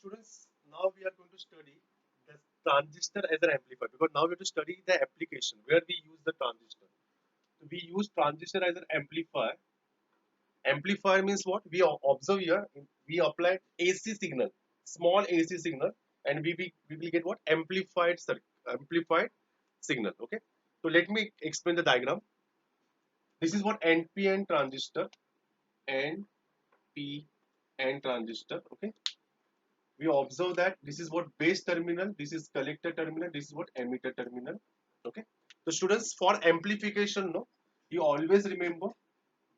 students, now we are going to study the transistor as an amplifier because now we have to study the application where we use the transistor. So we use transistor as an amplifier. Amplifier means what? We observe here, we apply AC signal, small AC signal, and we will get what? Amplified signal. Okay. So let me explain the diagram. This is what NPN transistor, NPN transistor. Okay, we observe that this is what base terminal, this is collector terminal, this is what emitter terminal. Okay, so students, for amplification, no, you always remember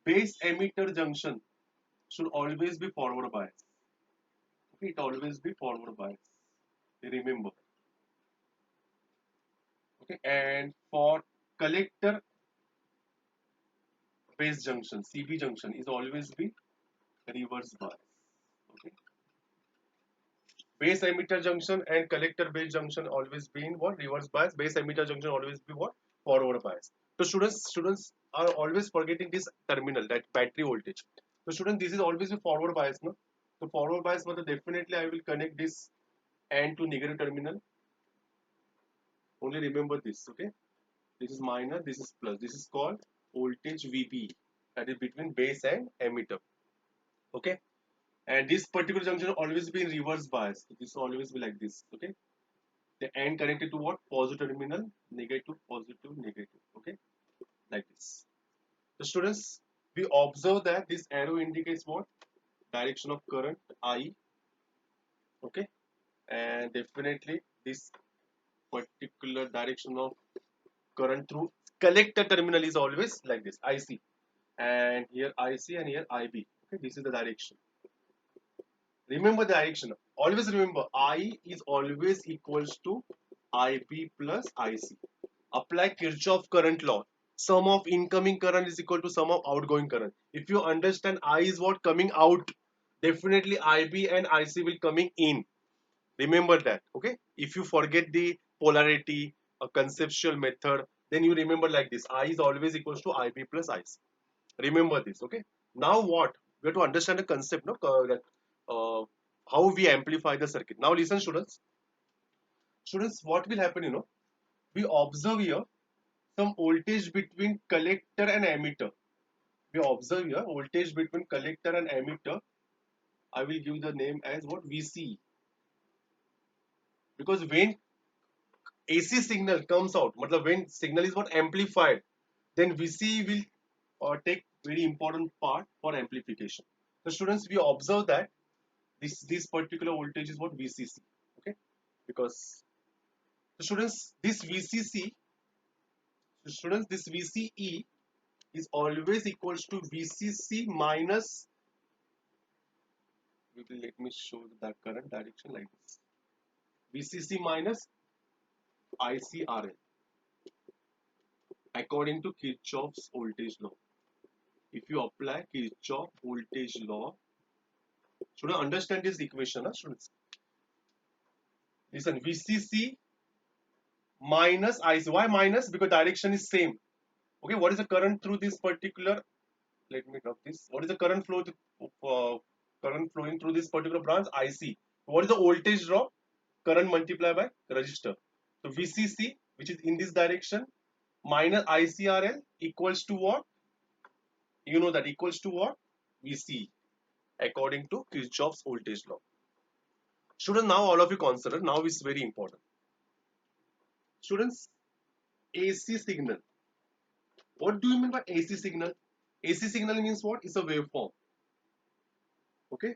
base emitter junction should always be forward bias. Okay, it always be forward bias. Remember. Okay, and for collector base junction, CB junction is always be reverse bias. Okay, base emitter junction and collector base junction always be in what? Reverse bias. Base emitter junction always be what? Forward bias. So students are always forgetting this terminal, that battery voltage. So students, this is always a forward bias, no? So forward bias, but definitely I will connect this AND to negative terminal. Only remember this, okay? This is minus, this is plus. This is called voltage VB, that is between base and emitter. Okay? And this particular junction will always be in reverse bias. So this will always be like this. Okay? The AND connected to what? Positive terminal, negative, positive, negative. Okay? Like this. So students, we observe that this arrow indicates what? Direction of current I. Okay? And definitely this particular direction of current through collector terminal is always like this, IC. And here IC and here IB. Okay? This is the direction. Remember the direction. Always remember I is always equals to IB plus IC. Apply Kirchhoff current law. Sum of incoming current is equal to sum of outgoing current. If you understand I is what coming out, definitely IB and IC will coming in. Remember that. Okay. If you forget the polarity, a conceptual method, then you remember like this. I is always equals to IB plus IC. Remember this. Okay. Now what? We have to understand the concept, no? That, how we amplify the circuit. Now listen, students. Students, what will happen? We observe here some voltage between collector and emitter. We observe here voltage between collector and emitter. I will give the name as what? VC. Because when AC signal comes out, matlab when signal is what? Amplified, then VC will take very important part for amplification. So students, we observe that this particular voltage is what? VCC. Okay, because so students, this VCC, so students, this VCE is always equals to VCC minus. Let me show the current direction like this. VCC minus ICRL according to Kirchhoff's voltage law. If you apply Kirchhoff voltage law, should I understand this equation? Huh, students? Listen, VCC minus IC. Why minus? Because direction is same. Okay, what is the current through this particular? Let me drop this. What is the current flow? Current flowing through this particular branch? IC. What is the voltage drop? Current multiplied by resistor. So VCC, which is in this direction, minus ICRL equals to what? You know that equals to what? VC according to Kirchhoff's voltage law. Students, now all of you consider, now is very important. Students, AC signal. What do you mean by AC signal? AC signal means what? It's a waveform. Okay?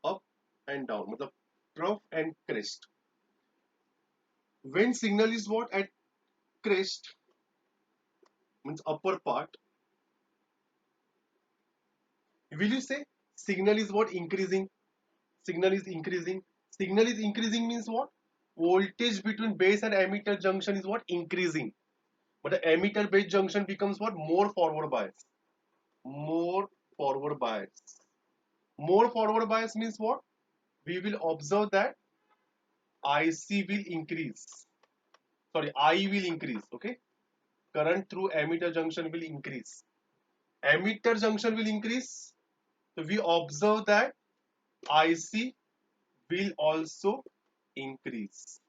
Up and down. Matlab trough and crest. When signal is what? At crest, means upper part. Will you say signal is what? Increasing. Signal is increasing. Signal is increasing means what? Voltage between base and emitter junction is what? Increasing. But the emitter base junction becomes what? More forward bias. More forward bias. More forward bias means what? We will observe that IC will increase. Sorry, I will increase. Okay. Current through emitter junction will increase. Emitter junction will increase. So we observe that IC will also increase,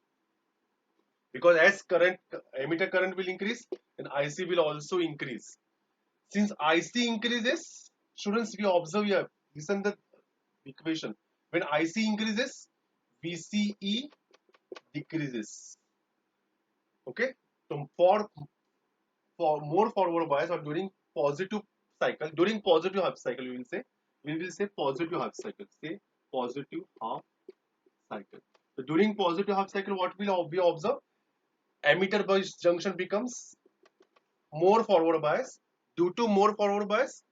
because as current emitter current will increase and IC will also increase. Since IC increases, students, we observe here, listen the equation. When IC increases, VCE decreases. Okay, so for more forward bias or during positive cycle, during positive half cycle, we will say positive half cycle. Say positive half cycle. So during positive half cycle, what will we observe? Emitter bias junction becomes more forward bias. Due to more forward bias,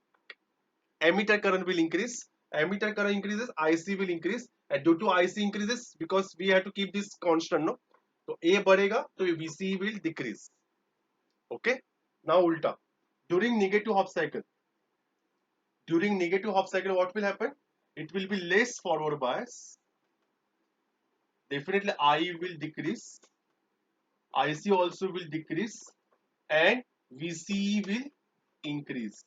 emitter current will increase. Emitter current increases, IC will increase, and due to IC increases, because we have to keep this constant, no? So A बढ़ेगा, so VC will decrease. Okay. Now ulta. During negative half cycle, what will happen? It will be less forward bias. Definitely I will decrease. IC also will decrease, and VCE will increase.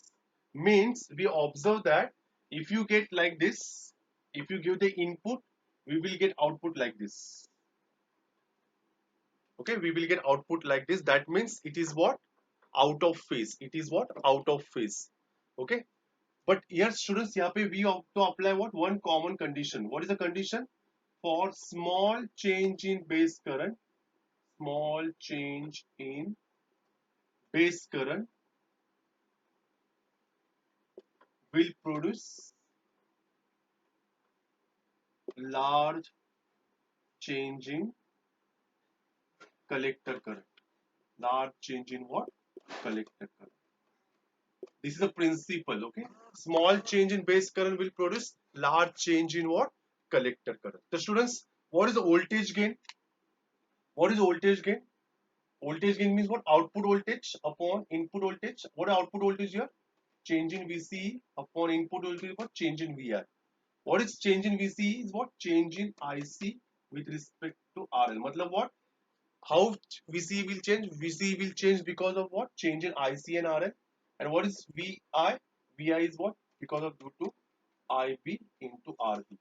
Means we observe that if you get like this, if you give the input, we will get output like this. Okay, we will get output like this. That means it is what? Out of phase. It is what? Out of phase. Okay. But here students, यहाँ पे we have to apply what? One common condition. What is the condition? For small change in base current, small change in base current will produce large change in collector current. Large change in what? Collector current. This is a principle, okay? Small change in base current will produce large change in what? Collector current. The students, what is the voltage gain? What is voltage gain? Voltage gain means what? Output voltage upon input voltage. What is output voltage here? Change in VCE upon input voltage for change in VR. What is change in VCE? Is what? Change in IC with respect to RL. Matlab what? How VCE will change? VCE will change because of what? Change in IC and RL. And what is VI? VI is what? Because of due to IB into RB.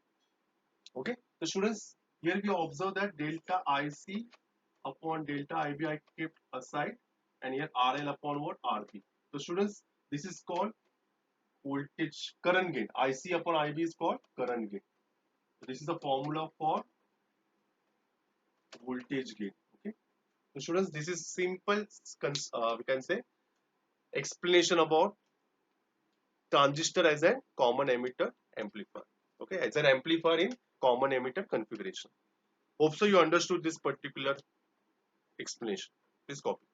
Okay. The students, here we observe that delta IC upon delta IB I kept aside, and here RL upon what? RB. So students, this is called voltage current gain. IC upon IB is called current gain. So this is the formula for voltage gain. Okay. So students, this is simple. We can say explanation about transistor as a common emitter amplifier. Okay, as an amplifier in common emitter configuration. Hope so you understood this particular explanation. Please copy.